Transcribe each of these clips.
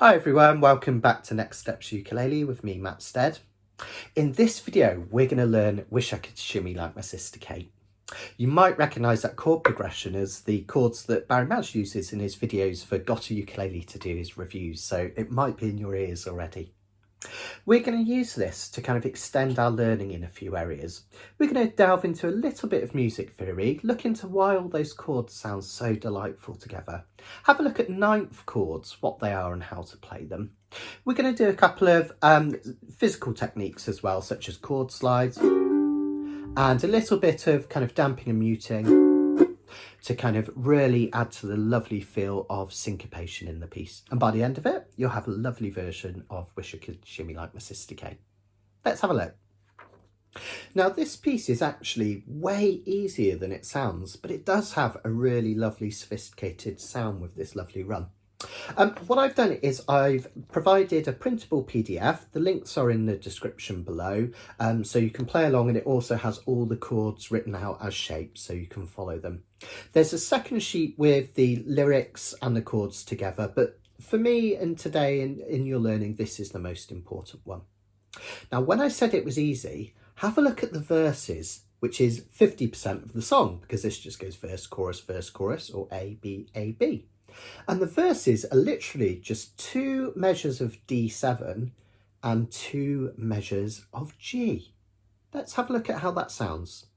Hi everyone, welcome back to Next Steps Ukulele with me, Matt Stead. In this video, we're going to learn Wish I Could Shimmy Like My Sister Kate. You might recognise that chord progression as the chords that Barry Madge uses in his videos for Got a Ukulele to do his reviews, so it might be in your ears already. We're going to use this to kind of extend our learning in a few areas. We're going to delve into a little bit of music theory, look into why all those chords sound so delightful together. Have a look at ninth chords, what they are and how to play them. We're going to do a couple of physical techniques as well, such as chord slides, and a little bit of kind of damping and muting to kind of really add to the lovely feel of syncopation in the piece. And by the end of it, you'll have a lovely version of Wish I Could Shimmy Like My Sister Kate. Let's have a look. Now, this piece is actually way easier than it sounds, but it does have a really lovely sophisticated sound with this lovely run. What I've done is I've provided a printable PDF. The links are in the description below, so you can play along, and it also has all the chords written out as shapes so you can follow them. There's a second sheet with the lyrics and the chords together, but for me and today in your learning, this is the most important one. Now, when I said it was easy, have a look at the verses, which is 50% of the song, because this just goes verse, chorus, or A, B, A, B. And the verses are literally just 2 measures of D7 and 2 measures of G. Let's have a look at how that sounds.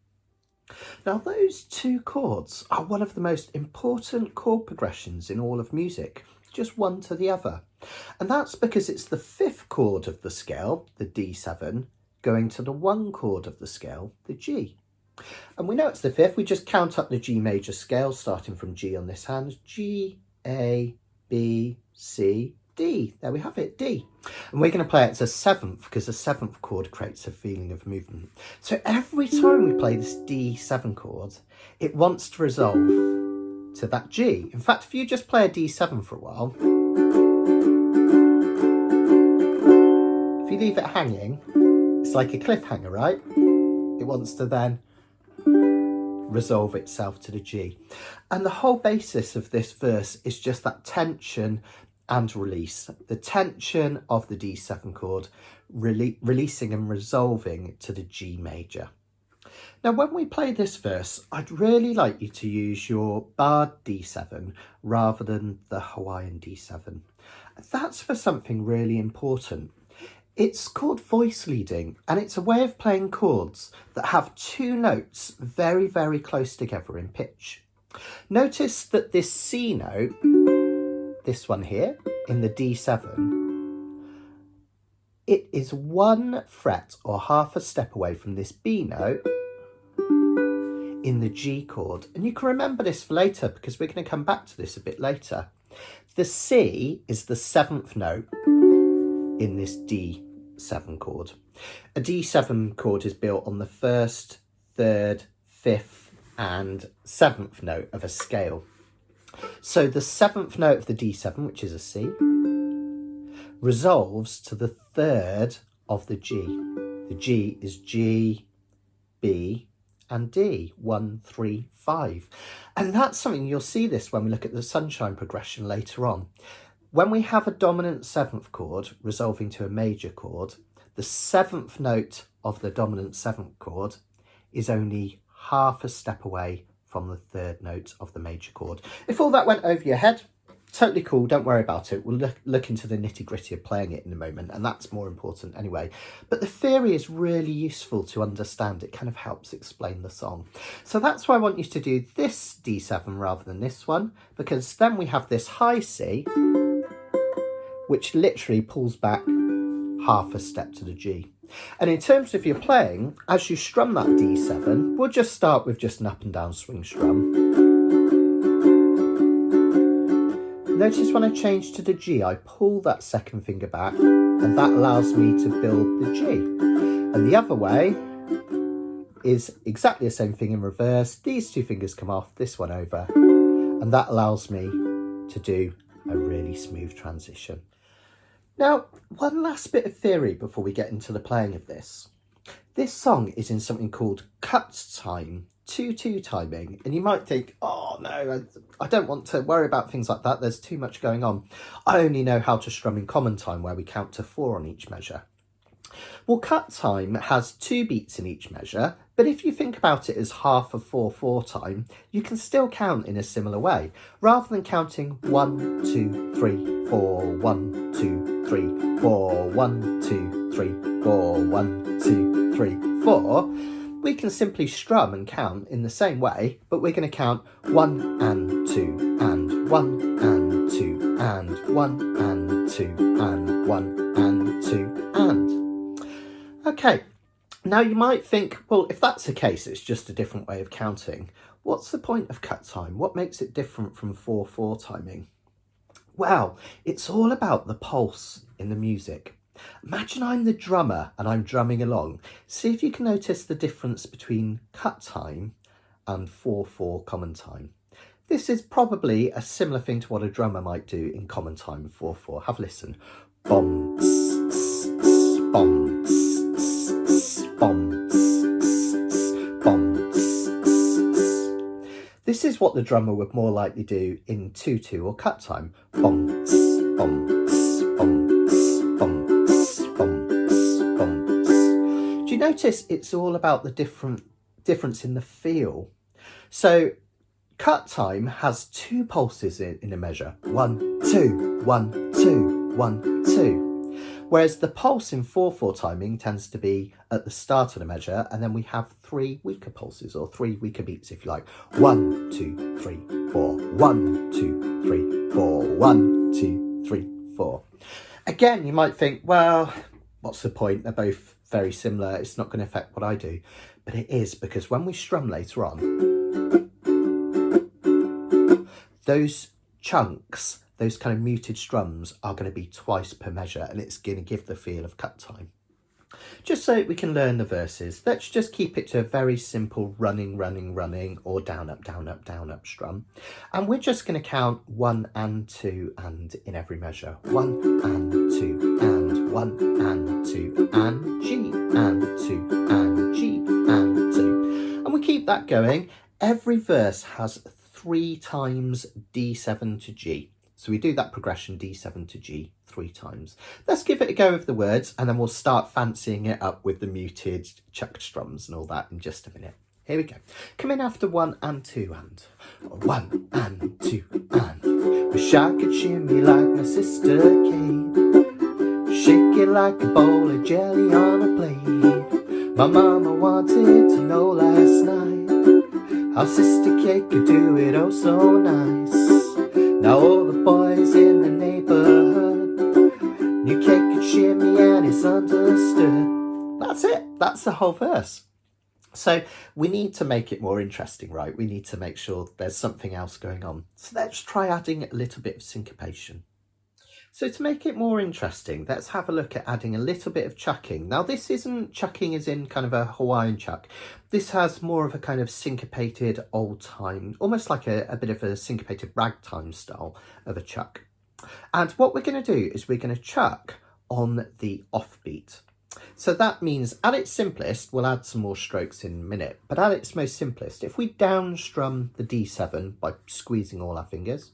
Now, those 2 chords are one of the most important chord progressions in all of music, just one to the other. And that's because it's the 5th chord of the scale, the D7, going to the 1 chord of the scale, the G. And we know it's the 5th, we just count up the G major scale, starting from G on this hand, G, A, B, C, D. There we have it, D. And we're going to play it as a 7th, because the 7th chord creates a feeling of movement. So every time we play this D7 chord, it wants to resolve to that G. In fact, if you just play a D7 for a while, if you leave it hanging, it's like a cliffhanger, right? It wants to then resolve itself to the G. And the whole basis of this verse is just that tension and release. The tension of the D7 chord, releasing and resolving to the G major. Now, when we play this verse, I'd really like you to use your barred D7 rather than the Hawaiian D7. That's for something really important. It's called voice leading, and it's a way of playing chords that have 2 notes very, very close together in pitch. Notice that this C note, this one here, in the D7, it is 1 fret or half a step away from this B note in the G chord. And you can remember this for later, because we're going to come back to this a bit later. The C is the 7th note in this D7 chord. A D7 chord is built on the 1st, 3rd, 5th and 7th note of a scale. So the 7th note of the D7, which is a C, resolves to the 3rd of the G. The G is G, B and D, 1, 3, 5. And that's something, you'll see this when we look at the sunshine progression later on. When we have a dominant 7th chord resolving to a major chord, the 7th note of the dominant 7th chord is only half a step away from the 3rd note of the major chord. If all that went over your head, totally cool, don't worry about it. We'll look into the nitty-gritty of playing it in a moment, and that's more important anyway. But the theory is really useful to understand. It kind of helps explain the song. So that's why I want you to do this D7 rather than this one, because then we have this high C, which literally pulls back half a step to the G. And in terms of your playing, as you strum that D7, we'll just start with just an up and down swing strum. Notice when I change to the G, I pull that 2nd finger back, and that allows me to build the G. And the other way is exactly the same thing in reverse. These 2 fingers come off, this one over, and that allows me to do a really smooth transition. Now, one last bit of theory before we get into the playing of this. This song is in something called cut time 2/2 timing, and you might think, oh no, I don't want to worry about things like that, there's too much going on. I only know how to strum in common time where we count to 4 on each measure. Well, cut time has 2 beats in each measure, but if you think about it as half of 4/4 time, you can still count in a similar way. Rather than counting 1, 2, 3, 4, 1, 2, 3, 4, 1, 2, 3, 4, 1, 2, 3, 4, we can simply strum and count in the same way, but we're going to count 1 and 2 and 1 and 2 and 1 and 2 and 1 and 2 and. Okay, now you might think, well, if that's the case, it's just a different way of counting. What's the point of cut time? What makes it different from 4/4 timing? Well, it's all about the pulse in the music. Imagine I'm the drummer and I'm drumming along. See if you can notice the difference between cut time and 4/4 common time. This is probably a similar thing to what a drummer might do in common time 4/4. Have a listen. Bom, tss, tss, tss, bom, tss, tss, tss, bom, tss, tss, tss, bom, tss, tss, tss. This is what the drummer would more likely do in 2/2 or cut time. Bom, tss, bom, tss, bom, tss, bom, tss, bom, tss, bom, tss. Do you notice it's all about the difference in the feel? So cut time has 2 pulses in a measure. 1, 2, 1, 2, 1, 2. Whereas the pulse in 4/4 timing tends to be at the start of the measure, and then we have 3 weaker pulses, or 3 weaker beats if you like. 1, 2, 3, 4, 1, 2, 3, 4, 1, 2, 3, 4. Again, you might think, well, what's the point? They're both very similar. It's not going to affect what I do. But it is, because when we strum later on, those chunks, those kind of muted strums are going to be twice per measure, and it's going to give the feel of cut time. Just so we can learn the verses, let's just keep it to a very simple running, running, running, or down, up, down, up, down, up strum. And we're just going to count 1 and 2 and in every measure. 1 and 2 and 1 and 2 and G and 2 and G and 2. And we keep that going. Every verse has 3 times D7 to G. So we do that progression D7 to G 3 times. Let's give it a go with the words, and then we'll start fancying it up with the muted chucked strums and all that in just a minute. Here we go. Come in after 1 and 2 and 1 and 2 and. Wish I could shimmy like my sister Kate, shake it like a bowl of jelly on a plate. My mama wanted to know last night how Sister Kate could do it oh so nice. Now all the boys in the neighbourhood knew Kate could shimmy and it's understood. That's it. That's the whole verse. So we need to make it more interesting, right? We need to make sure there's something else going on. So let's try adding a little bit of syncopation. So to make it more interesting, let's have a look at adding a little bit of chucking. Now this isn't chucking as in kind of a Hawaiian chuck. This has more of a kind of syncopated old time, almost like a bit of a syncopated ragtime style of a chuck. And what we're going to do is we're going to chuck on the offbeat. So that means at its simplest, we'll add some more strokes in a minute, but at its most simplest, if we down strum the D7 by squeezing all our fingers,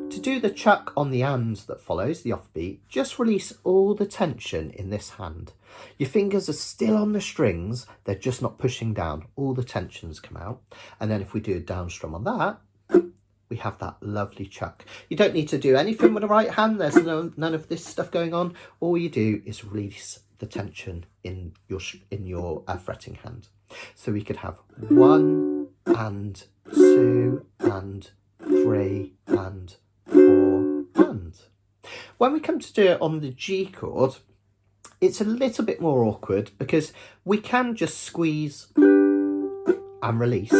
to do the chuck on the and that follows, the offbeat, just release all the tension in this hand. Your fingers are still on the strings, they're just not pushing down. All the tensions come out. And then if we do a down strum on that, we have that lovely chuck. You don't need to do anything with the right hand. There's none of this stuff going on. All you do is release the tension in your fretting hand. So we could have 1 and 2 and 3 and 4 and. When we come to do it on the G chord, it's a little bit more awkward because we can just squeeze and release.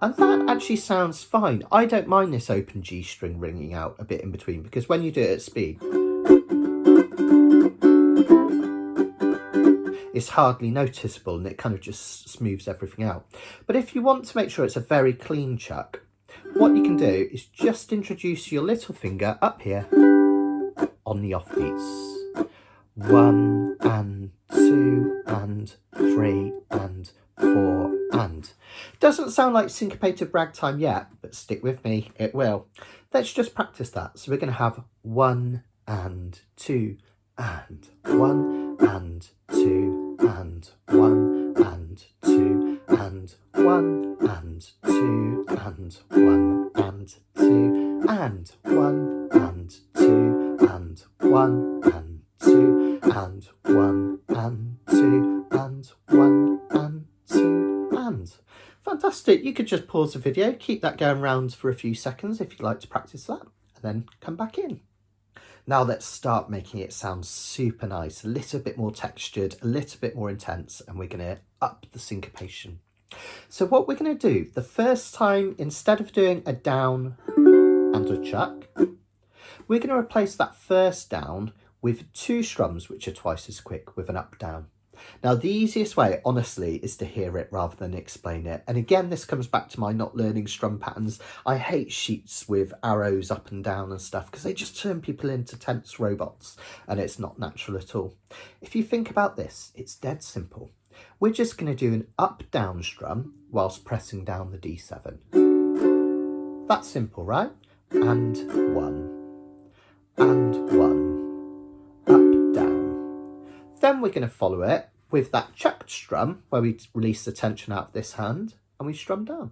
And that actually sounds fine. I don't mind this open G string ringing out a bit in between, because when you do it at speed, it's hardly noticeable and it kind of just smooths everything out. But if you want to make sure it's a very clean chuck, what you can do is just introduce your little finger up here on the offbeats. 1 and 2 and 3 and 4 and. Doesn't sound like syncopated ragtime yet, but stick with me, it will. Let's just practice that. So we're going to have 1 and 2 and 1 and 2 and 1 and 2 and 1 and 2 and 1 and 2 and 1 and 2 and 1 and 2 and 1 and 2 and 1 and 2 and. Fantastic. You could just pause the video, keep that going round for a few seconds if you'd like to practice that, and then come back in. Now let's start making it sound super nice, a little bit more textured, a little bit more intense, and we're going to up the syncopation. So what we're going to do, the first time, instead of doing a down and a chuck, we're going to replace that first down with 2 strums which are twice as quick with an up down. Now the easiest way, honestly, is to hear it rather than explain it. And again, this comes back to my not learning strum patterns. I hate sheets with arrows up and down and stuff because they just turn people into tense robots and it's not natural at all. If you think about this, it's dead simple. We're just going to do an up down strum whilst pressing down the D7. That's simple, right? And 1 and 1, up down. Then we're going to follow it with that chucked strum where we release the tension out of this hand and we strum down.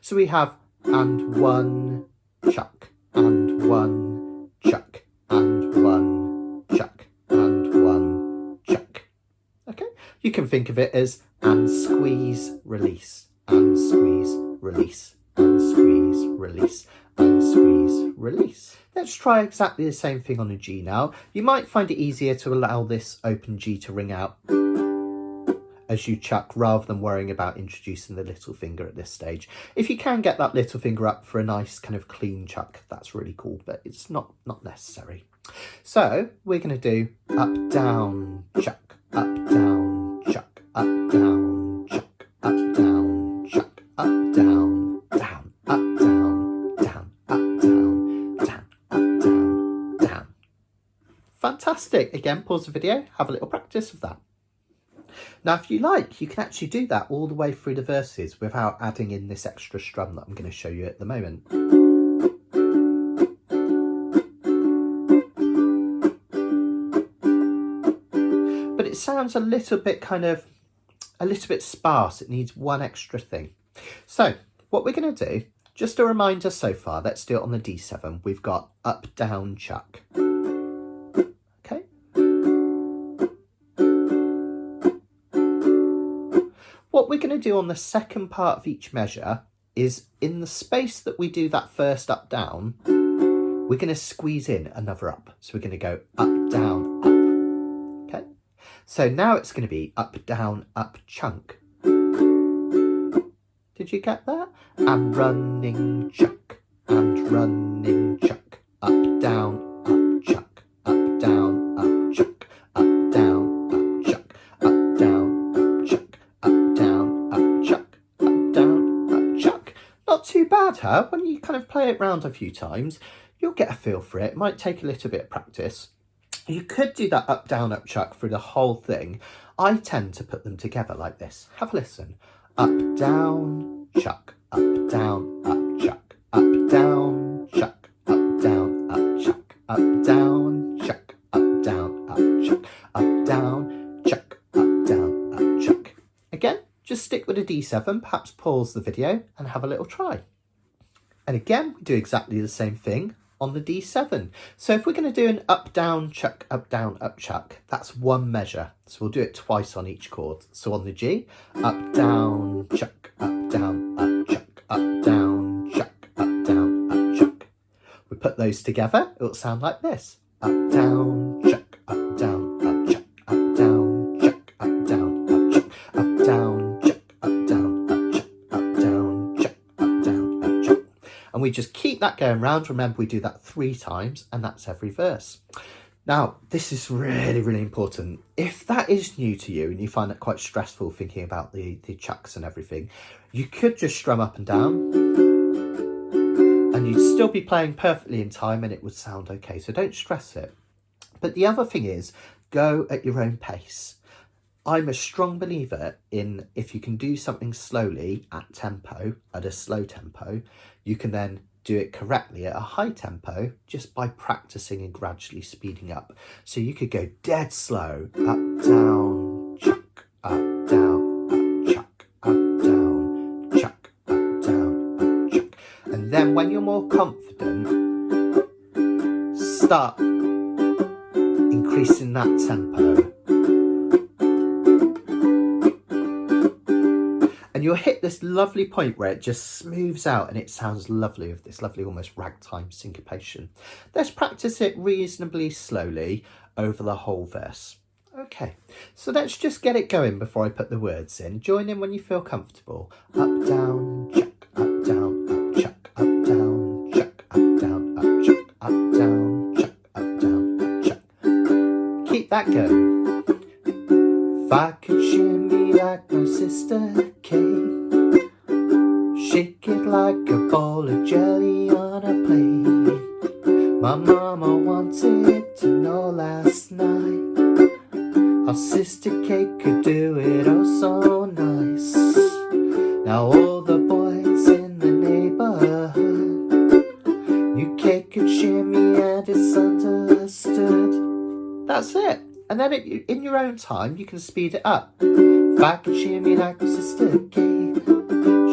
So we have and 1 chuck and 1 chuck and 1 chuck and 1 chuck. Okay, you can think of it as and squeeze, release, and squeeze, release, and squeeze, release, and squeeze, release. Let's try exactly the same thing on a G now. You might find it easier to allow this open G to ring out as you chuck rather than worrying about introducing the little finger at this stage. If you can get that little finger up for a nice kind of clean chuck, that's really cool, but it's not necessary. So we're going to do up, down, chuck, up, down, chuck, up, down, chuck, up, down, chuck, up, down, down, up, down, down, up, down, down, up, down, down. Fantastic. Again, pause the video, have a little practice of that. Now, if you like, you can actually do that all the way through the verses without adding in this extra strum that I'm going to show you at the moment. But it sounds a little bit sparse. It needs one extra thing. So what we're going to do, just a reminder so far, let's do it on the D7. We've got up, down, chuck. Okay. What we're going to do on the second part of each measure is in the space that we do that first up, down, we're going to squeeze in another up. So we're going to go up, down, up. Okay. So now it's going to be up, down, up, chunk. Did you get that? And running chuck, and running chuck, up, down, up, chuck, up, down, up, chuck, up, down, up, chuck, up, down, up, chuck, up, down, up, chuck, up, down, up, chuck. Not too bad, huh? When you kind of play it round a few times, you'll get a feel for it. It might take a little bit of practice. You could do that up, down, up, chuck through the whole thing. I tend to put them together like this. Have a listen. Up, down, chuck, up, down, up, chuck, up, down, chuck, up, down, up, chuck, up, down, chuck, up, down, up, chuck, up, down, chuck, up, down, up, chuck. Again, just stick with a D7, perhaps pause the video and have a little try. And again, we do exactly the same thing on the D7. So if we're going to do an up, down, chuck, up, chuck, that's one measure. So we'll do it twice on each chord. So on the G, up, down, chuck, up, down, chuck, up, down, chuck, up, down, chuck. We put those together, it'll sound like this. Up, down, chuck, up, down, chuck, up, down, chuck, up, down, chuck, up, down, chuck, up, down, chuck, up, down, chuck, up, down, chuck. And we just keep that going round. Remember, we do that 3 times and that's every verse. Now, this is really, really important. If that is new to you and you find it quite stressful thinking about the chucks and everything, you could just strum up and down and you'd still be playing perfectly in time and it would sound okay. So don't stress it. But the other thing is, go at your own pace. I'm a strong believer in if you can do something slowly at tempo, at a slow tempo, you can then do it correctly at a high tempo just by practicing and gradually speeding up. So you could go dead slow, up, down, chuck, up, down, up, chuck, up, down, chuck, up, down, up, chuck. And then when you're more confident, start increasing that tempo. And you'll hit this lovely point where it just smooths out and it sounds lovely with this lovely almost ragtime syncopation. Let's practice it reasonably slowly over the whole verse. Okay, so let's just get it going before I put the words in. Join in when you feel comfortable. Up, down, chuck, up, down, up, chuck, up, down, chuck, up, down, up, chuck, up, down, chuck, up, down, up, chuck. Keep that going. If I could shimmy like my sister Kate, shake it like a ball of jelly on a plate. My mama wanted to know last night how Sister Kate could do it oh so nice. Now all the boys in the neighborhood knew Kate could shimmy and it's understood. That's it. And then in your own time, you can speed it up. If I could shimmy like my sister Kate,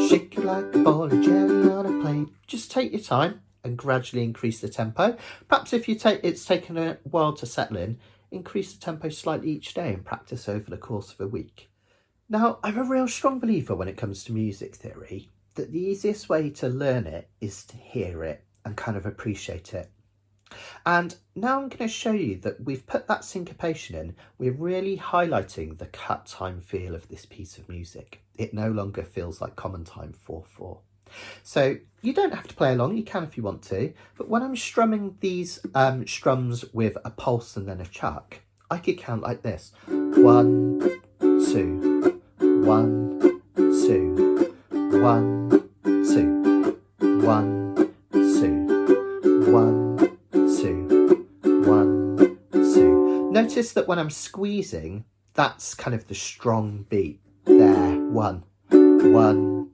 shake it like a ball of jelly on a plate. Just take your time and gradually increase the tempo. Perhaps if it's taken a while to settle in, increase the tempo slightly each day and practice over the course of a week. Now, I'm a real strong believer when it comes to music theory that the easiest way to learn it is to hear it and kind of appreciate it. And now I'm going to show you that we've put that syncopation in. We're really highlighting the cut time feel of this piece of music. It no longer feels like common time 4/4. So you don't have to play along, you can if you want to, but when I'm strumming these strums with a pulse and then a chuck, I could count like this. 1, 2, 1, 2, 1, 2, 1, 2, 1, 2, 1, 2. Notice that when I'm squeezing, that's kind of the strong beat there. 1, 1,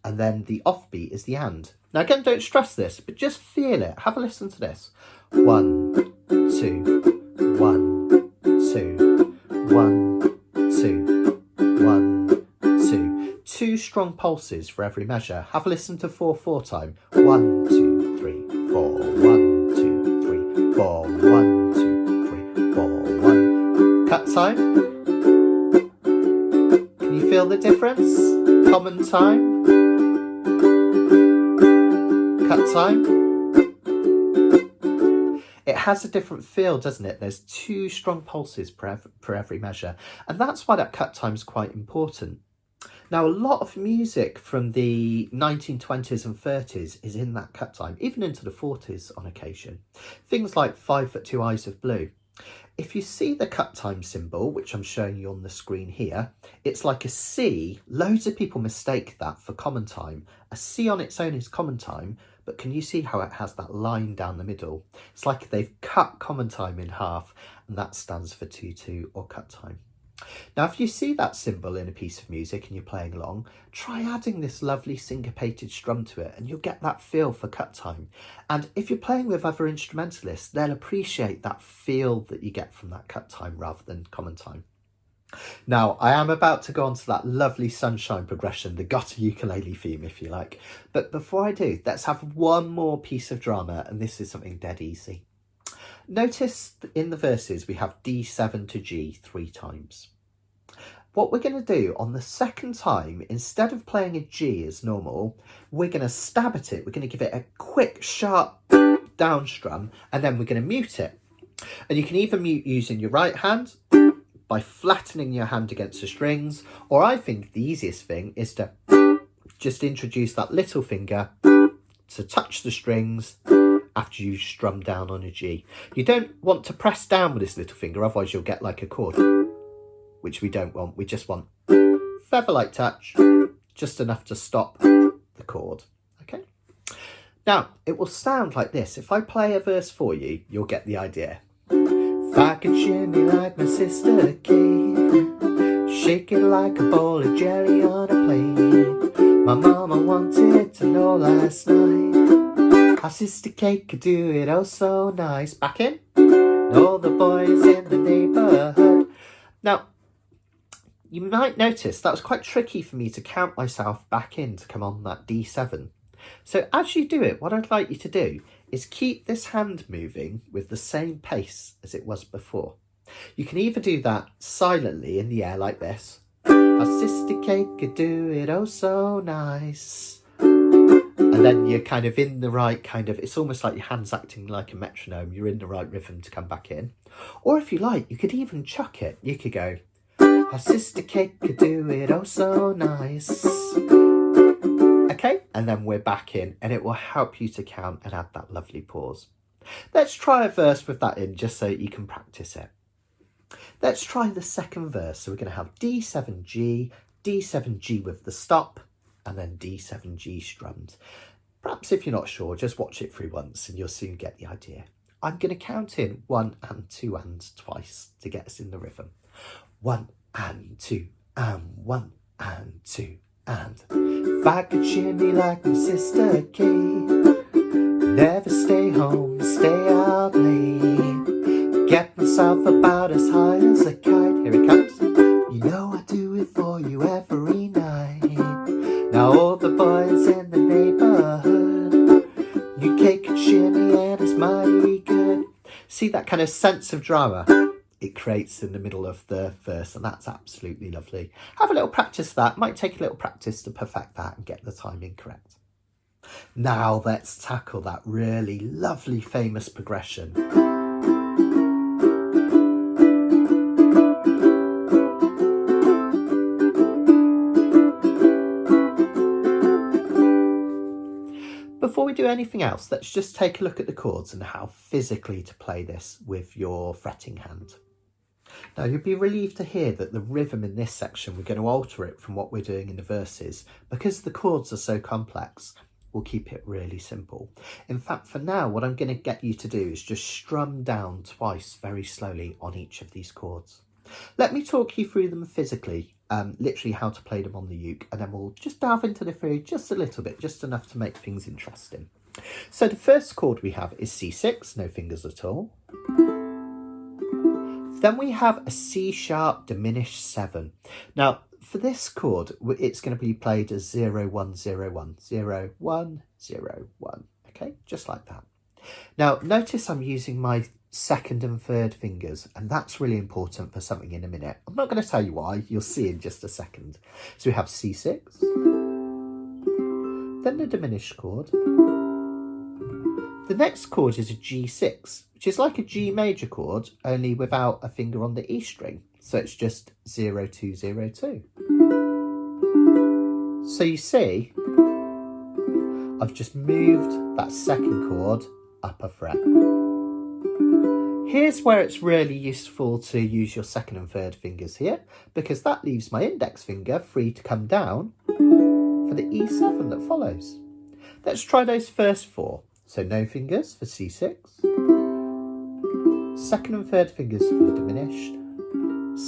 and then the offbeat is the and. Now again, don't stress this, but just feel it. Have a listen to this. 1, 2, 1, 2, 1, 2, 1, 2. 2 strong pulses for every measure. Have a listen to 4/4 time. 1, 2, 3, 4. 1, 2, 3, 4. 1, 2, 3, 4. 1. Cut time. Can you feel the difference? Common time. Cut time. It has a different feel, doesn't it? There's 2 strong pulses per every measure, and that's why that cut time is quite important. Now, a lot of music from the 1920s and 30s is in that cut time, even into the 40s on occasion. Things like 5 Foot 2 Eyes of Blue. If you see the cut time symbol, which I'm showing you on the screen here, it's like a C. Loads of people mistake that for common time. A C on its own is common time, but can you see how it has that line down the middle? It's like they've cut common time in half, and that stands for 2/2 or cut time. Now, if you see that symbol in a piece of music and you're playing along, try adding this lovely syncopated strum to it and you'll get that feel for cut time. And if you're playing with other instrumentalists, they'll appreciate that feel that you get from that cut time rather than common time. Now, I am about to go on to that lovely sunshine progression, the Gotta ukulele theme, if you like. But before I do, let's have one more piece of drama, and this is something dead easy. Notice in the verses we have D7 to G 3 times. What we're going to do on the second time, instead of playing a G as normal, we're going to stab at it. We're going to give it a quick, sharp down strum, and then we're going to mute it. And you can either mute using your right hand by flattening your hand against the strings, or I think the easiest thing is to just introduce that little finger to touch the strings after you strum down on a G. You don't want to press down with this little finger, otherwise you'll get like a chord, which we don't want. We just want feather-like touch, just enough to stop the chord. Okay. Now, it will sound like this. If I play a verse for you, you'll get the idea. If I could shimmy like my sister Kate, shake it like a bowl of jelly on a plate. My mama wanted to know last night how Sister Kate could do it oh so nice. Back in. All the boys in the neighbourhood. Now, you might notice that was quite tricky for me to count myself back in to come on that D7. So as you do it, what I'd like you to do is keep this hand moving with the same pace as it was before. You can either do that silently in the air like this. How Sister Kate could do it oh so nice. And then you're kind of in the right kind of, it's almost like your hand's acting like a metronome. You're in the right rhythm to come back in. Or if you like, you could even chuck it. You could go, how Sister Kate could do it oh so nice. Okay, and then we're back in, and it will help you to count and add that lovely pause. Let's try a verse with that in, just so you can practice it. Let's try the second verse. So we're going to have D7G, D7G with the stop, and then D7G strummed. Perhaps if you're not sure, just watch it through once and you'll soon get the idea. I'm going to count in 1 and 2 and twice to get us in the rhythm. 1 and 2 and 1 and 2 and. If I could shimmy like my sister Kate, never stay home, stay out late, get myself about as high as a kite. Here it comes. You know I do it for you every night. Now all the boys in the neighbourhood, you Kate could shimmy and it's mighty good. See that kind of sense of drama it creates in the middle of the verse, and that's absolutely lovely. Have a little practice of that. Might take a little practice to perfect that and get the timing correct. Now let's tackle that really lovely famous progression. Before we do anything else, let's just take a look at the chords and how physically to play this with your fretting hand. Now, you'll be relieved to hear that the rhythm in this section, we're going to alter it from what we're doing in the verses. Because the chords are so complex, we'll keep it really simple. In fact, for now, what I'm going to get you to do is just strum down twice very slowly on each of these chords. Let me talk you through them physically, literally how to play them on the uke, and then we'll just delve into the theory just a little bit, just enough to make things interesting. So the first chord we have is C6, no fingers at all. Then we have a C sharp diminished 7. Now, for this chord, it's going to be played as 0, 1, 0, 1, 0, 1, 0, 1. Okay, just like that. Now, notice I'm using my second and third fingers, and that's really important for something in a minute. I'm not going to tell you why, you'll see in just a second. So we have C6, then the diminished chord. The next chord is a G6, which is like a G major chord, only without a finger on the E string. So it's just 0, 2, 0, 2. So you see, I've just moved that second chord up a fret. Here's where it's really useful to use your second and third fingers here, because that leaves my index finger free to come down for the E7 that follows. Let's try those first 4. So no fingers for C6, second and third fingers for the diminished,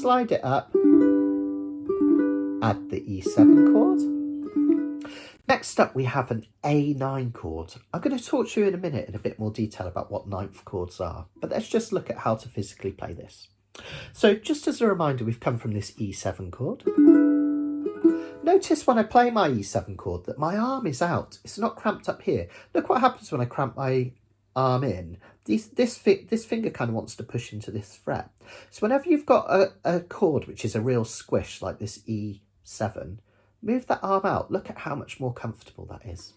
slide it up, add the E7 chord. Next up we have an A9 chord. I'm going to talk to you in a minute in a bit more detail about what ninth chords are, but let's just look at how to physically play this. So just as a reminder, we've come from this E7 chord. Notice when I play my E7 chord that my arm is out. It's not cramped up here. Look what happens when I cramp my arm in. This finger kind of wants to push into this fret. So whenever you've got a chord which is a real squish like this E7, move that arm out. Look at how much more comfortable that is.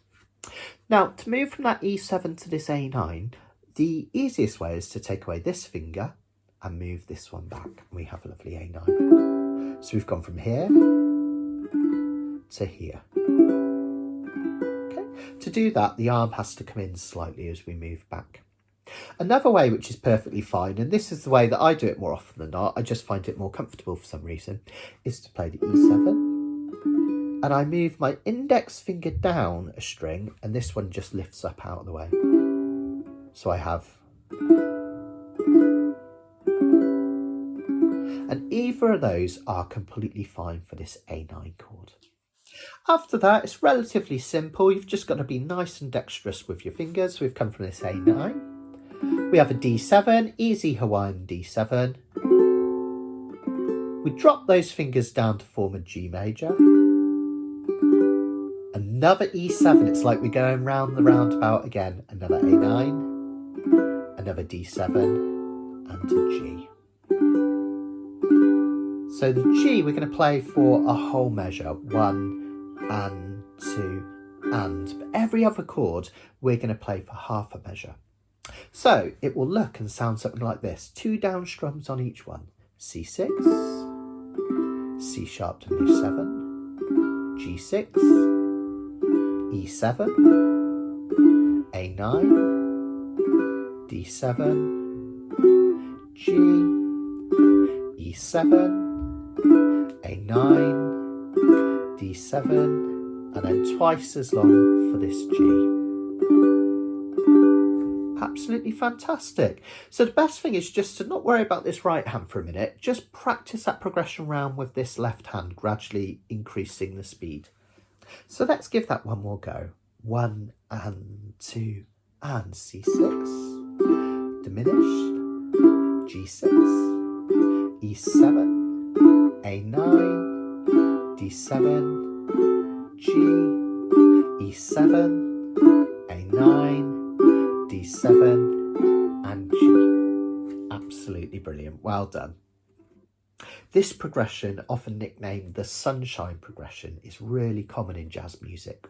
Now, to move from that E7 to this A9, the easiest way is to take away this finger and move this one back. And we have a lovely A9. So we've gone from here to here. Okay. To do that, the arm has to come in slightly as we move back. Another way, which is perfectly fine, and this is the way that I do it more often than not, I just find it more comfortable for some reason, is to play the E7, and I move my index finger down a string, and this one just lifts up out of the way. So I have either of those are completely fine for this A9 chord. After that, it's relatively simple. You've just got to be nice and dexterous with your fingers. We've come from this A9. We have a D7, easy Hawaiian D7. We drop those fingers down to form a G major. Another E7, it's like we're going round the roundabout again. Another A9, another D7, and a G. So the G we're going to play for a whole measure, 1 and 2 and. But every other chord we're going to play for half a measure. So it will look and sound something like this. 2 down strums on each one. C6, C sharp diminished 7, G6, E7, A9, D7, G, E7, A9, D7, and then twice as long for this G. Absolutely fantastic. So the best thing is just to not worry about this right hand for a minute, just practice that progression round with this left hand, gradually increasing the speed. So let's give that one more go. 1 and 2 and C6, diminished, G6, E7, A9, D7, G, E7, A9, D7 and G. Absolutely brilliant. Well done. This progression, often nicknamed the sunshine progression, is really common in jazz music.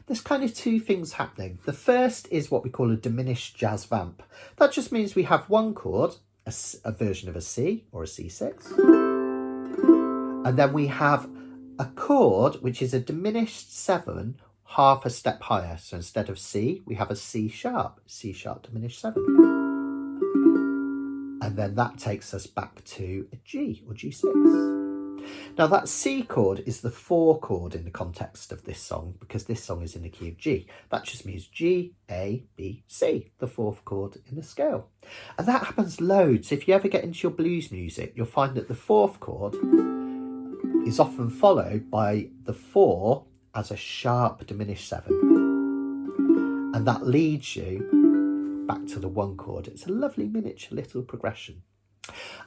There's kind of two things happening. The first is what we call a diminished jazz vamp. That just means we have one chord, a version of a C or a C6, and then we have a chord which is a diminished 7 half a step higher. So instead of C, we have a C sharp diminished 7. And then that takes us back to a G or G6. Now that C chord is the 4 chord in the context of this song, because this song is in the key of G. That just means G, A, B, C, the 4th chord in the scale. And that happens loads. If you ever get into your blues music, you'll find that the 4th chord is often followed by the 4 as a sharp diminished 7. And that leads you back to the 1 chord. It's a lovely miniature little progression.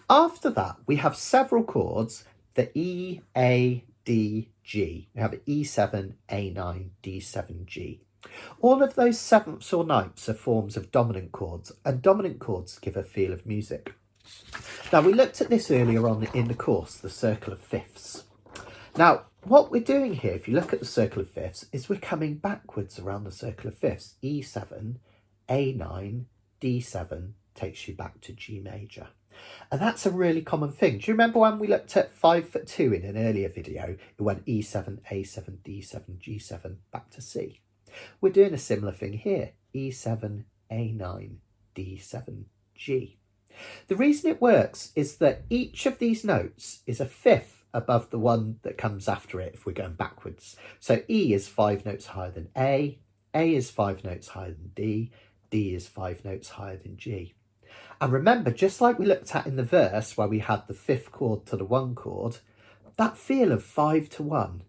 After that, we have several chords, the E, A, D, G. We have E7, A9, D7, G. All of those 7ths or 9ths are forms of dominant chords, and dominant chords give a feel of music. Now, we looked at this earlier on in the course, the circle of fifths. Now, what we're doing here, if you look at the circle of fifths, is we're coming backwards around the circle of fifths. E7, A9, D7 takes you back to G major. And that's a really common thing. Do you remember when we looked at 5/2 in an earlier video? It went E7, A7, D7, G7, back to C. We're doing a similar thing here. E7, A9, D7, G. The reason it works is that each of these notes is a fifth above the one that comes after it if we're going backwards. So E is 5 notes higher than A is 5 notes higher than D is 5 notes higher than G. And remember, just like we looked at in the verse where we had the 5th chord to the 1 chord, that feel of 5 to 1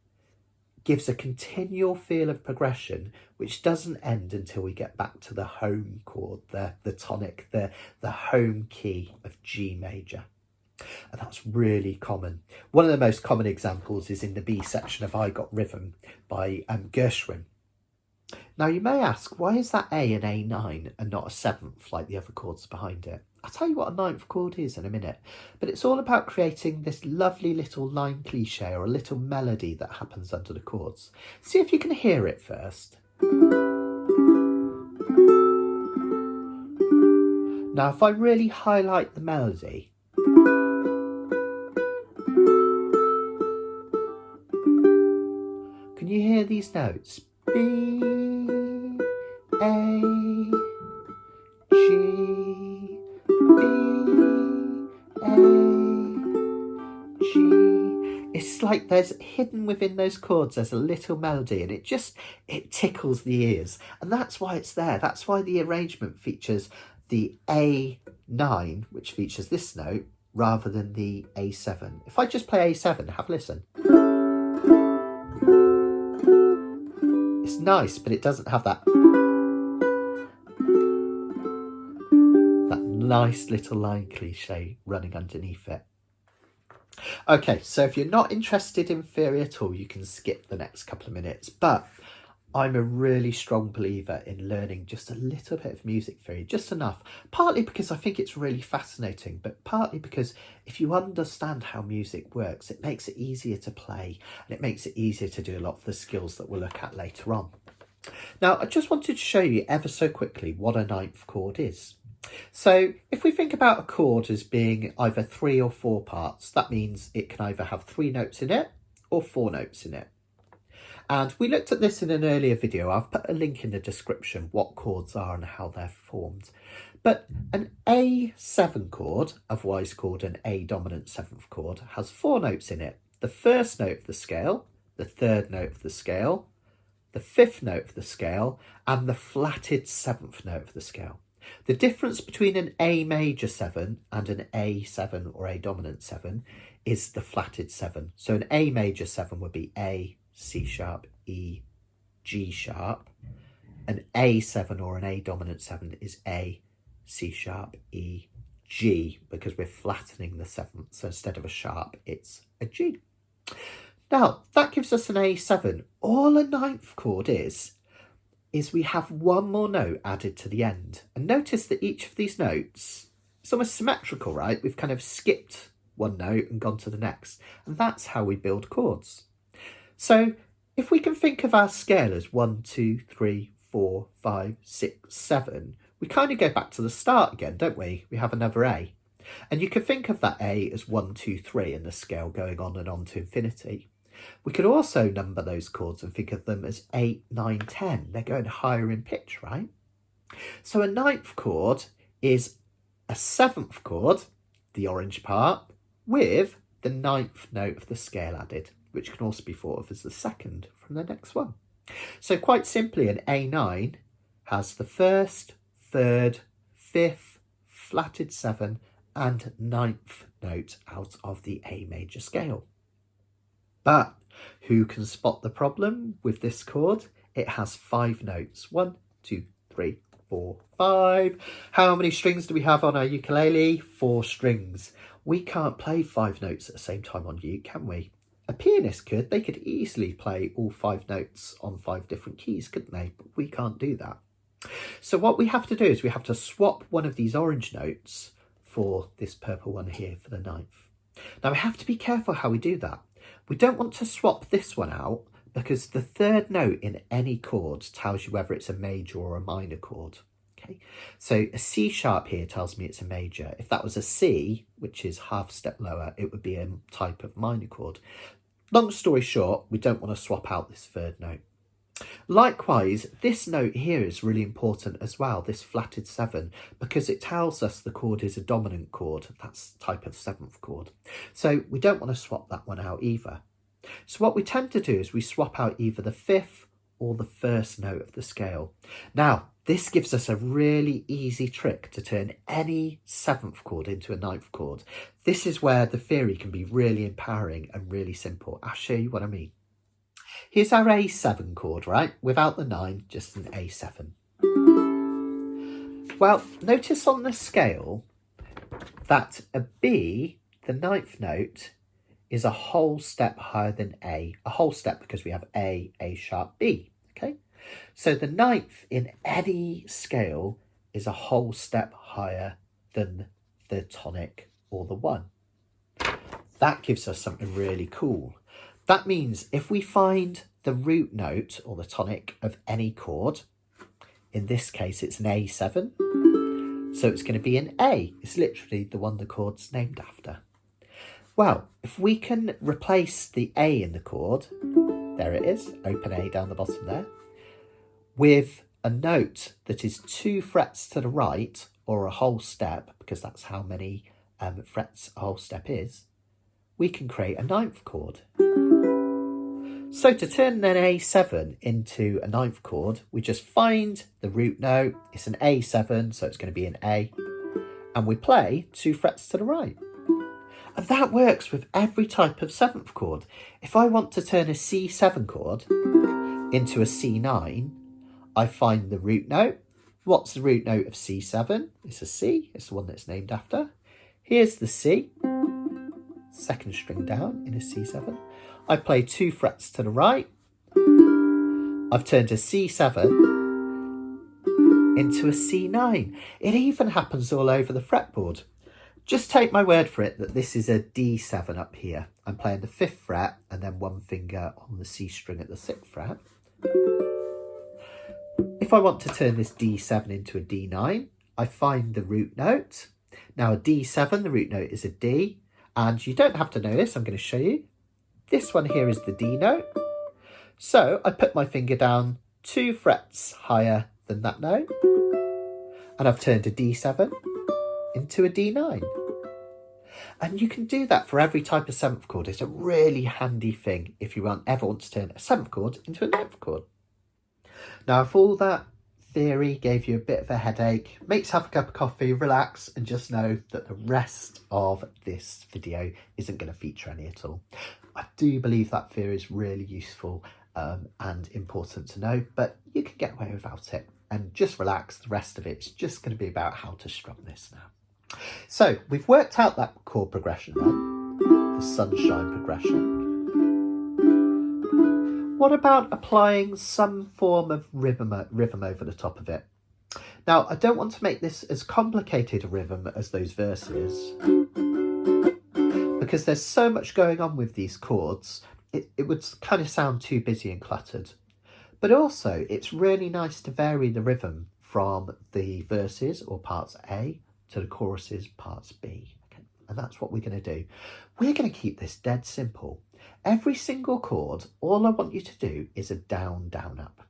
gives a continual feel of progression which doesn't end until we get back to the home chord, the tonic, the home key of G major. And that's really common. One of the most common examples is in the B section of I Got Rhythm by Gershwin. Now you may ask, why is that A an A9 and not a 7th like the other chords behind it? I'll tell you what a 9th chord is in a minute, but it's all about creating this lovely little line cliche or a little melody that happens under the chords. See if you can hear it first. Now if I really highlight the melody, can you hear these notes? B, A, G, B, A, G. It's like there's hidden within those chords, there's a little melody, and it tickles the ears. And that's why it's there. That's why the arrangement features the A9, which features this note, rather than the A7. If I just play A7, have a listen. It's nice, but it doesn't have that nice little line cliche running underneath it. Okay, so if you're not interested in theory at all, you can skip the next couple of minutes, but I'm a really strong believer in learning just a little bit of music theory, just enough, partly because I think it's really fascinating, but partly because if you understand how music works, it makes it easier to play and it makes it easier to do a lot of the skills that we'll look at later on. Now, I just wanted to show you ever so quickly what a ninth chord is. So if we think about a chord as being either 3 or 4 parts, that means it can either have 3 notes in it or 4 notes in it. And we looked at this in an earlier video. I've put a link in the description what chords are and how they're formed. But an A7 chord, otherwise called an A dominant 7th chord, has 4 notes in it. The first note of the scale, the third note of the scale, the 5th note of the scale, and the flatted 7th note of the scale. The difference between an A major 7 and an A7 or A dominant 7 is the flatted 7. So an A major 7 would be A, C sharp, E, G sharp. An A7 or an A dominant 7 is A, C sharp, E, G, because we're flattening the 7th. So instead of a sharp, it's a G. Now, that gives us an A7. All a ninth chord is we have one more note added to the end. And notice that each of these notes, it's almost symmetrical, right? We've kind of skipped one note and gone to the next. And that's how we build chords. So if we can think of our scale as 1, 2, 3, 4, 5, 6, 7, we kind of go back to the start again, don't we? We have another A. And you can think of that A as 1, 2, 3 in the scale going on and on to infinity. We could also number those chords and think of them as 8, 9, 10. They're going higher in pitch, right? So a ninth chord is a 7th chord, the orange part, with the 9th note of the scale added, which can also be thought of as the 2nd from the next one. So quite simply, an A9 has the 1st, 3rd, 5th, flatted 7 and 9th note out of the A major scale. But who can spot the problem with this chord? It has 5 notes. 1, 2, 3, 4, 5. How many strings do we have on our ukulele? 4 strings. We can't play 5 notes at the same time on uke, can we? A pianist could. They could easily play all 5 notes on 5 different keys, couldn't they? But we can't do that. So what we have to do is we have to swap one of these orange notes for this purple one here for the 9th. Now we have to be careful how we do that. We don't want to swap this one out because the 3rd note in any chord tells you whether it's a major or a minor chord. Okay, so a C sharp here tells me it's a major. If that was a C, which is half a step lower, it would be a type of minor chord. Long story short, we don't want to swap out this 3rd note. Likewise, this note here is really important as well, this flatted 7, because it tells us the chord is a dominant chord. That's type of 7th chord. So we don't want to swap that one out either. So what we tend to do is we swap out either the 5th or the 1st note of the scale. Now, this gives us a really easy trick to turn any 7th chord into a 9th chord. This is where the theory can be really empowering and really simple. I'll show you what I mean. Here's our A7 chord, right? Without the 9, just an A7. Well, notice on the scale that a B, the 9th note, is a whole step higher than A. A whole step because we have A, A sharp, B, okay? So the 9th in any scale is a whole step higher than the tonic or the 1. That gives us something really cool. That means if we find the root note or the tonic of any chord, in this case it's an A7, so it's going to be an A. It's literally the one the chord's named after. Well, if we can replace the A in the chord, there it is, open A down the bottom there, with a note that is 2 frets to the right, or a whole step, because that's how many frets a whole step is, we can create a 9th chord. So to turn an A7 into a 9th chord, we just find the root note. It's an A7, so it's going to be an A. And we play 2 frets to the right. And that works with every type of seventh chord. If I want to turn a C7 chord into a C9, I find the root note. What's the root note of C7? It's a C, it's the one that's named after. Here's the C, second string down in a C7. I play 2 frets to the right. I've turned a C7 into a C9. It even happens all over the fretboard. Just take my word for it that this is a D7 up here. I'm playing the 5th fret and then 1 finger on the C string at the 6th fret. If I want to turn this D7 into a D9, I find the root note. Now a D7, the root note is a D, and you don't have to know this, I'm going to show you. This one here is the D note. So I put my finger down 2 frets higher than that note, and I've turned a D7 into a D9. And you can do that for every type of 7th chord. It's a really handy thing if you ever want to turn a 7th chord into a 9th chord. Now, if all that theory gave you a bit of a headache, make yourself a cup of coffee, relax, and just know that the rest of this video isn't going to feature any at all. I do believe that theory is really useful and important to know, but you can get away without it. And just relax, the rest of it's just going to be about how to strum this now. So we've worked out that chord progression then, the sunshine progression. What about applying some form of rhythm over the top of it? Now, I don't want to make this as complicated a rhythm as those verses, because there's so much going on with these chords, it would kind of sound too busy and cluttered. But also, it's really nice to vary the rhythm from the verses or parts A to the choruses parts B. Okay? And that's what we're going to do. We're going to keep this dead simple. Every single chord, all I want you to do is a down, down, up.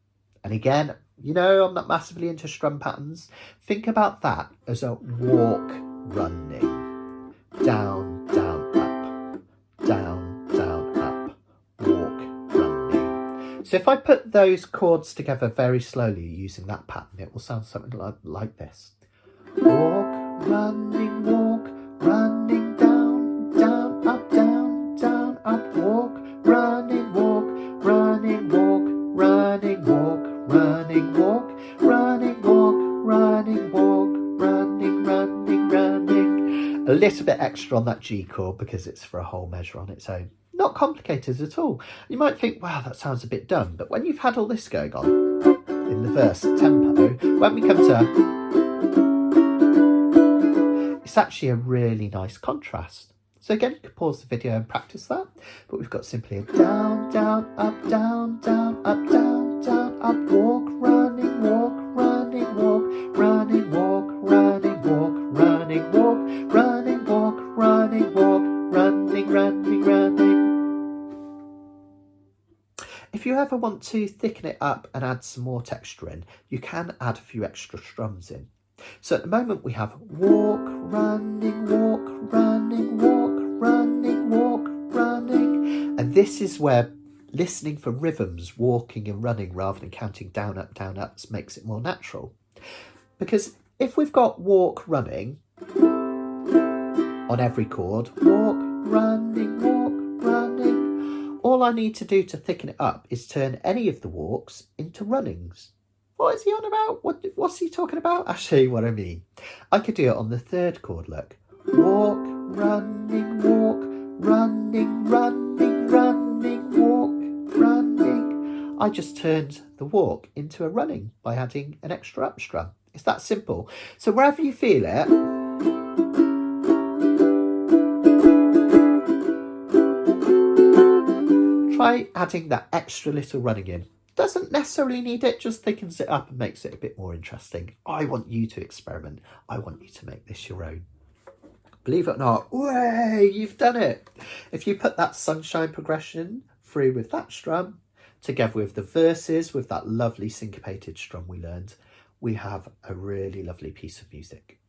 And again, you know, I'm not massively into strum patterns. Think about that as a walk running. Down, down, up. Down, down, up. Walk running. So if I put those chords together very slowly using that pattern, it will sound something like this. Walk, running, down, down, up, down, down, up, walk, running, walk, running, walk, running, walk, running, walk, running, walk, running, walk, running, running, running. A little bit extra on that G chord because it's for a whole measure on its own. Not complicated at all. You might think, wow, that sounds a bit dumb, but when you've had all this going on in the verse tempo, when we come to, it's actually a really nice contrast. So again, you can pause the video and practice that. But we've got simply a down, down, up, down, down, up, down, down, up, walk, running, walk, running, walk, running, walk, running, walk, running, walk, running, walk, running, walk, running, running, running. If you ever want to thicken it up and add some more texture in, you can add a few extra strums in. So at the moment we have walk, running, walk, running, walk, running, walk, running. And this is where listening for rhythms, walking and running rather than counting down, ups makes it more natural. Because if we've got walk, running on every chord, walk, running, all I need to do to thicken it up is turn any of the walks into runnings. What is he on about? What's he talking about? I'll show you what I mean. I could do it on the 3rd chord, look. Walk, running, running, running, walk, running. I just turned the walk into a running by adding an extra up strum. It's that simple. So wherever you feel it, try adding that extra little running in. Doesn't necessarily need it, just thickens it up and makes it a bit more interesting. I want you to experiment. I want you to make this your own. Believe it or not, way, you've done it. If you put that sunshine progression through with that strum, together with the verses, with that lovely syncopated strum we learned, we have a really lovely piece of music.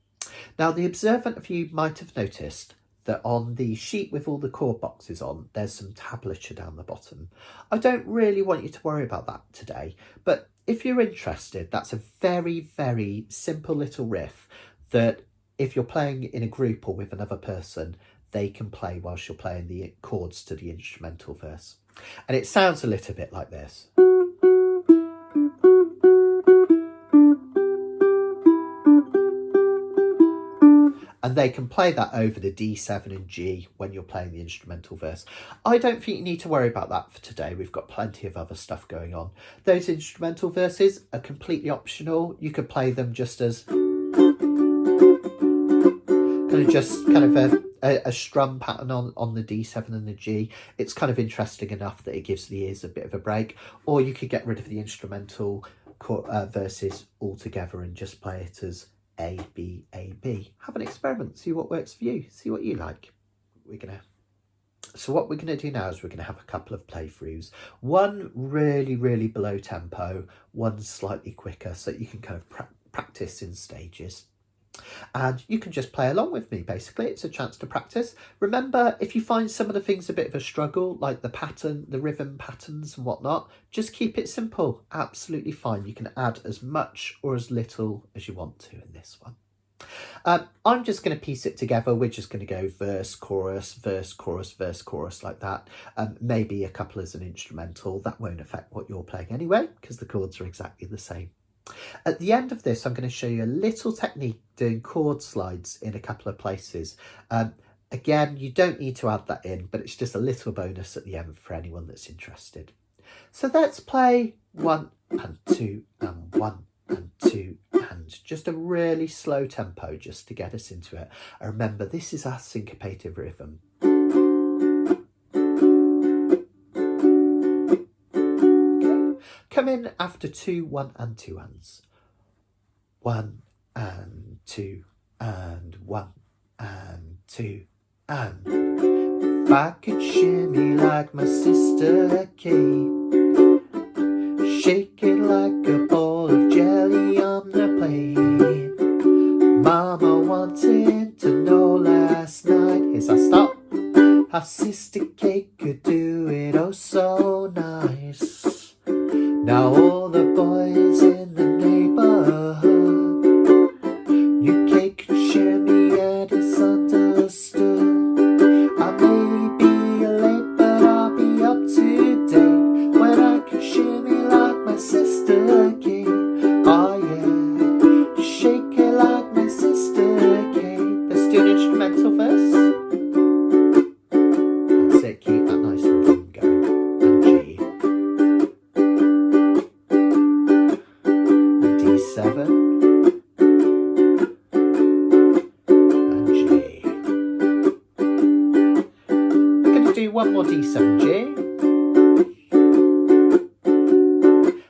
Now, the observant of you might have noticed that on the sheet with all the chord boxes on, there's some tablature down the bottom. I don't really want you to worry about that today, but if you're interested, that's a very, very simple little riff that if you're playing in a group or with another person, they can play whilst you're playing the chords to the instrumental verse. And it sounds a little bit like this. And they can play that over the D7 and G when you're playing the instrumental verse. I don't think you need to worry about that for today. We've got plenty of other stuff going on. Those instrumental verses are completely optional. You could play them just as kind of a strum pattern on the D7 and the G. It's kind of interesting enough that it gives the ears a bit of a break. Or you could get rid of the instrumental verses altogether and just play it as A, B, A, B. Have an experiment, see what works for you, see what you like. So what we're gonna do now is we're gonna have a couple of playthroughs. One really, really below tempo, one slightly quicker, so you can kind of practice in stages. And you can just play along with me, basically. It's a chance to practice. Remember, if you find some of the things a bit of a struggle, like the pattern, the rhythm patterns and whatnot, just keep it simple. Absolutely fine. You can add as much or as little as you want to in this one. I'm just going to piece it together. We're just going to go verse, chorus, verse, chorus, verse, chorus, like that. Maybe a couple as an instrumental. That won't affect what you're playing anyway, because the chords are exactly the same. At the end of this, I'm going to show you a little technique doing chord slides in a couple of places. Again, you don't need to add that in, but it's just a little bonus at the end for anyone that's interested. So let's play 1 and 2 and 1 and 2 and just a really slow tempo just to get us into it. And remember, this is our syncopated rhythm. Come in after 2, 1 and 2 ands. 1 and 2 and 1 and 2 and. If I could shimmy like my sister Kate, shake it like a ball of jelly on the plate. Mama wanted to know last night, here's our stop, how Sister Kate could do it oh so nice. Now all the boys in the neighborhood knew Kate could shimmy and it's understood. I may be late, but I'll be up to date when I can shimmy like my sister Kate. Oh yeah, shake it like my sister Kate. Let's do an instrumental verse. That's it, keep that nice rhythm going. And G. D7 and G. We're going to do one more D7 G,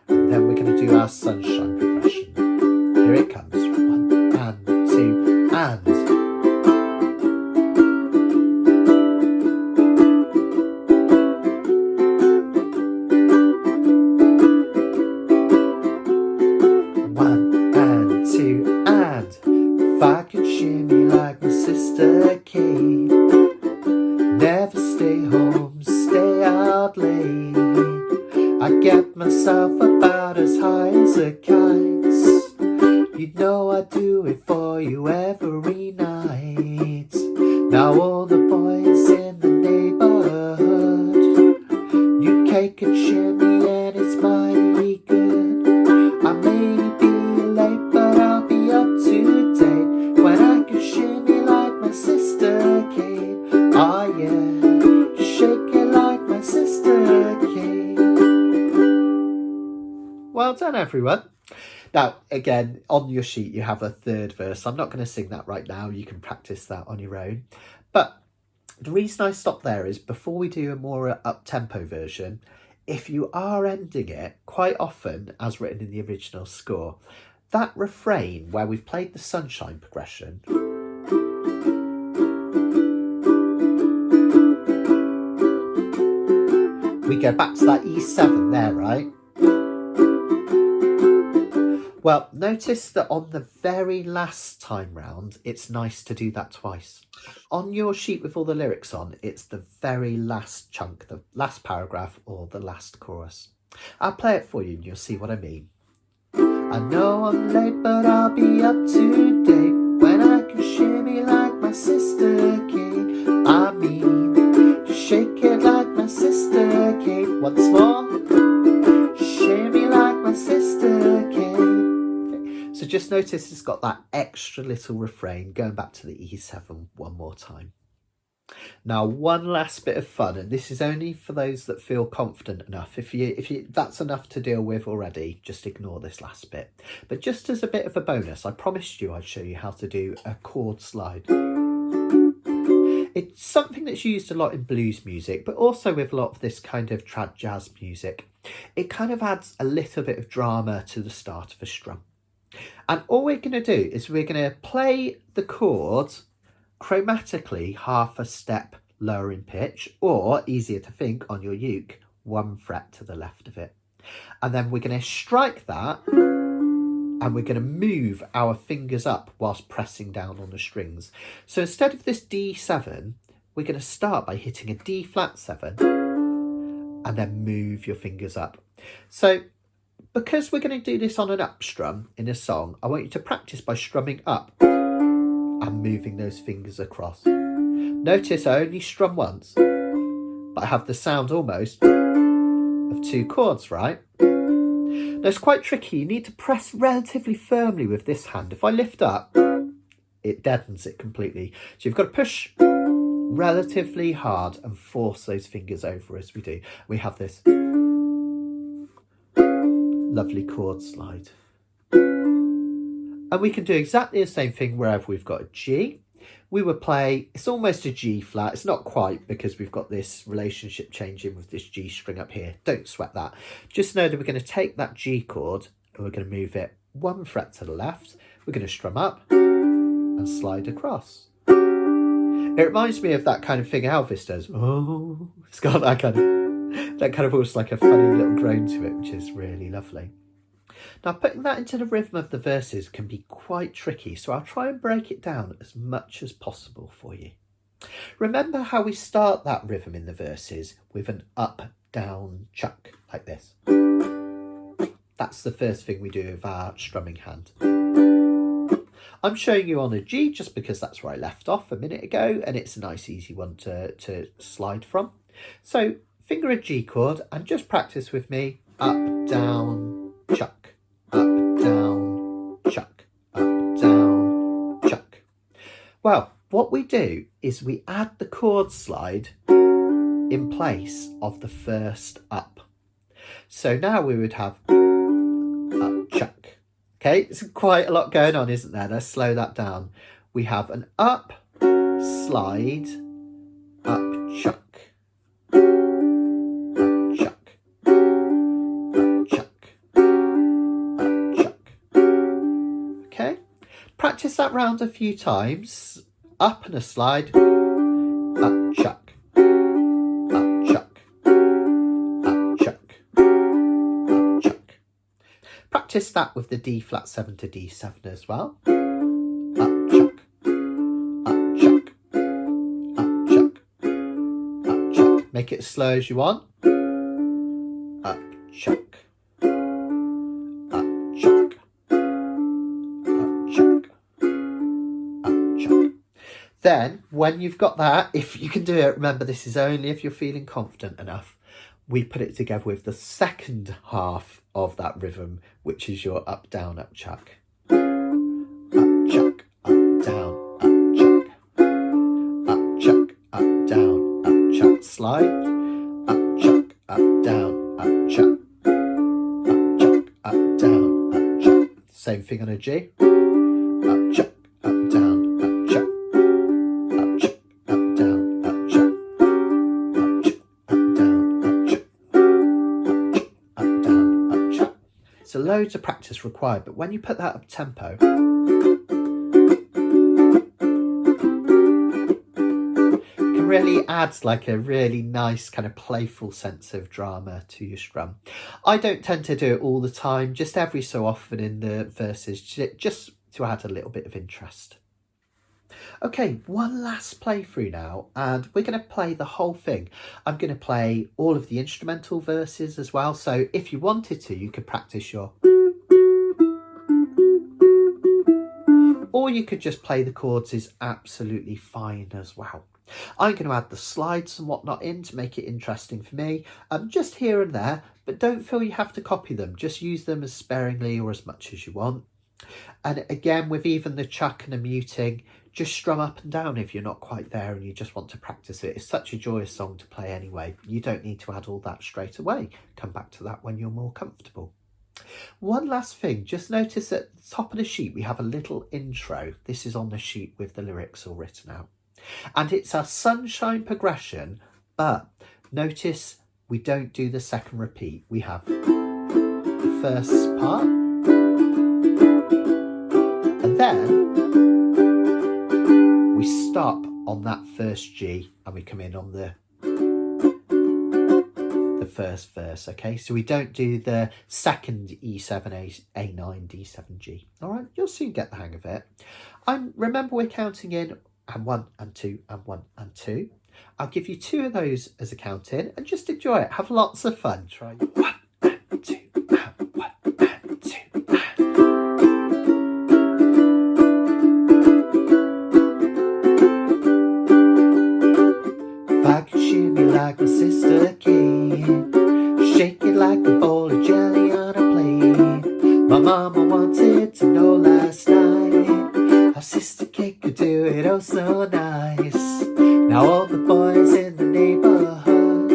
and then we're going to do our sunshine progression. Here it comes. 1 and 2 and. If I could shimmy like my sister Kate, never stay home, stay out late. I get myself about as high as a kite. You know I do it for you every night. Now all the boys in the neighborhood, you cake and shimmy and it's mighty good. I may be late, but I'll be up to date when I can shimmy like my sister Kate. Oh yeah, shake it like my sister Kate. Well done, everyone. Now, again, on your sheet, you have a third verse. I'm not going to sing that right now. You can practice that on your own. But the reason I stopped there is before we do a more up-tempo version, if you are ending it, quite often, as written in the original score, that refrain where we've played the sunshine progression, we go back to that E7 there, right? Well, notice that on the very last time round, it's nice to do that twice. On your sheet with all the lyrics on, it's the very last chunk, the last paragraph or the last chorus. I'll play it for you and you'll see what I mean. I know I'm late, but I'll be up to date when I can shimmy like my sister Kate. notice it's got that extra little refrain going back to the E7 one more time. Now, one last bit of fun, and this is only for those that feel confident enough. If you that's enough to deal with already, just ignore this last bit. But just as a bit of a bonus, I promised you I'd show you how to do a chord slide. It's something that's used a lot in blues music, but also with a lot of this kind of trad jazz music. It kind of adds a little bit of drama to the start of a strum. And all we're going to do is we're going to play the chord chromatically half a step lower in pitch, or easier to think on your uke, 1 fret to the left of it. And then we're going to strike that, and we're going to move our fingers up whilst pressing down on the strings. So instead of this D7, we're going to start by hitting a D flat 7 and then move your fingers up. So because we're going to do this on an up strum in a song, I want you to practice by strumming up and moving those fingers across. Notice I only strum once, but I have the sound almost of 2 chords, right? Now it's quite tricky. You need to press relatively firmly with this hand. If I lift up, it deadens it completely. So you've got to push relatively hard and force those fingers over as we do. We have this lovely chord slide. And we can do exactly the same thing wherever we've got a G. We would play, it's almost a G flat. It's not quite, because we've got this relationship changing with this G string up here. Don't sweat that. Just know that we're going to take that G chord and we're going to move it 1 fret to the left. We're going to strum up and slide across. It reminds me of that kind of thing Elvis does. Oh, it's got that kind of almost like a funny little groan to it, which is really lovely. Now, putting that into the rhythm of the verses can be quite tricky, so I'll try and break it down as much as possible for you. Remember how we start that rhythm in the verses with an up, down, chuck, like this. That's the first thing we do with our strumming hand. I'm showing you on a G just because that's where I left off a minute ago, and it's a nice easy one to slide from. So finger a G chord and just practice with me. Up, down, chuck. Up, down, chuck, up, down, chuck. Well, what we do is we add the chord slide in place of the first up. So now we would have up, chuck. Okay, it's quite a lot going on, isn't there? Let's slow that down. We have an up, slide, up, chuck. Practice that round a few times. Up and a slide. Up, chuck. Up, chuck. Up, chuck. Up, chuck. Practice that with the D flat 7 to D7 as well. Up, chuck. Up, chuck. Up, chuck. Up, chuck. Make it as slow as you want. Up, chuck. Then, when you've got that, if you can do it, remember this is only if you're feeling confident enough, we put it together with the second half of that rhythm, which is your up, down, up, chuck. Up, chuck, up, down, up, chuck. Up, chuck, up, down, up, chuck. Slide. Up, chuck, up, down, up, chuck. Up, chuck, up, down, up, chuck. Same thing on a G. Up, chuck, up, down, up, chuck. So loads of practice required, but when you put that up tempo, it can really add like a really nice kind of playful sense of drama to your strum. I don't tend to do it all the time, just every so often in the verses, just to add a little bit of interest. Okay, one last playthrough now, and we're going to play the whole thing. I'm going to play all of the instrumental verses as well, so if you wanted to, you could practice your... Or you could just play the chords, is absolutely fine as well. I'm going to add the slides and whatnot in to make it interesting for me, just here and there, but don't feel you have to copy them. Just use them as sparingly or as much as you want. And again, with even the chuck and the muting, just strum up and down if you're not quite there and you just want to practice it. It's such a joyous song to play anyway. You don't need to add all that straight away. Come back to that when you're more comfortable. One last thing, just notice at the top of the sheet we have a little intro. This is on the sheet with the lyrics all written out. And it's our sunshine progression, but notice we don't do the second repeat. We have the first part, and then we stop on that first G and we come in on the first verse, okay? So we don't do the second E7, A9, D7, G. All right, you'll soon get the hang of it. Remember we're counting in and 1 and 2 and 1 and 2. I'll give you 2 of those as a count in and just enjoy it. Have lots of fun. Try 1 and 2 and 1 and 2 If I could shimmy like my sister Kate, shake it like a bowl of jelly on a plate. My mama wanted to know last night how Sister Kate could do it oh so nice. Now all the boys in the neighborhood,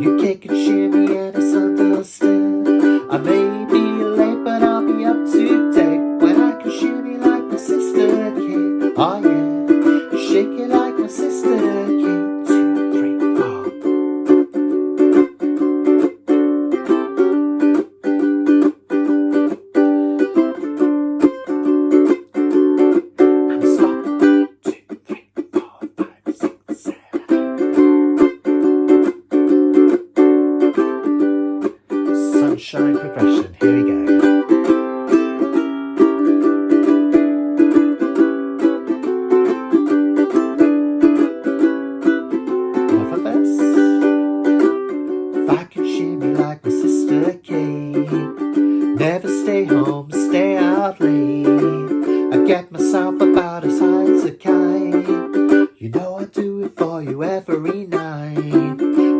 you kick and shimmy and it's understood. I may be late but I'll be up to date when I can shimmy like my sister Kate. Oh yeah, shake it like my sister Kate. 2, 3, 4. And stop. 2, 3, 4, 5, 6, 7, 8. Sunshine progression. Here we go. Never stay home, stay out late. I get myself about as high as a kite. You know I do it for you every night.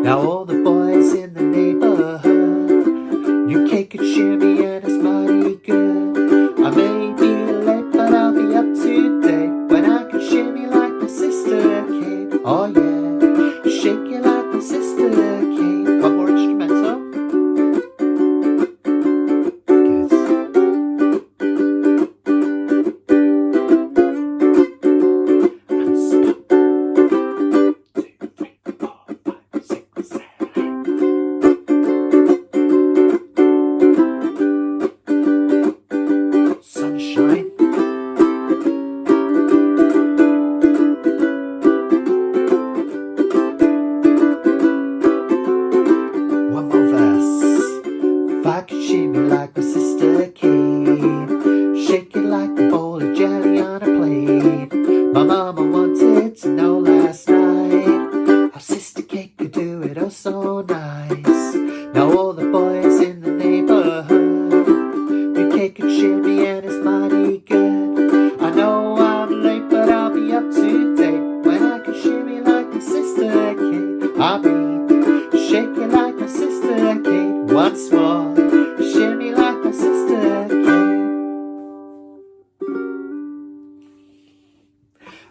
Now all the boys in the neighborhood, you kick and shimmy and it's mighty good. I may be late but I'll be up to date when I can shimmy like my sister Kate. Oh yeah, shake it like my sister Kate. One more instrumental. My mama wanted to know last night how Sister Kate could do it oh so nice. Now all the boys in the neighborhood, you kick and shimmy and it's mighty good. I know I'm late but I'll be up to date when I can shimmy like my sister Kate. I'll be shaking like my sister Kate once more, shimmy like my sister Kate.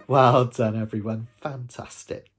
Well done everyone, fantastic.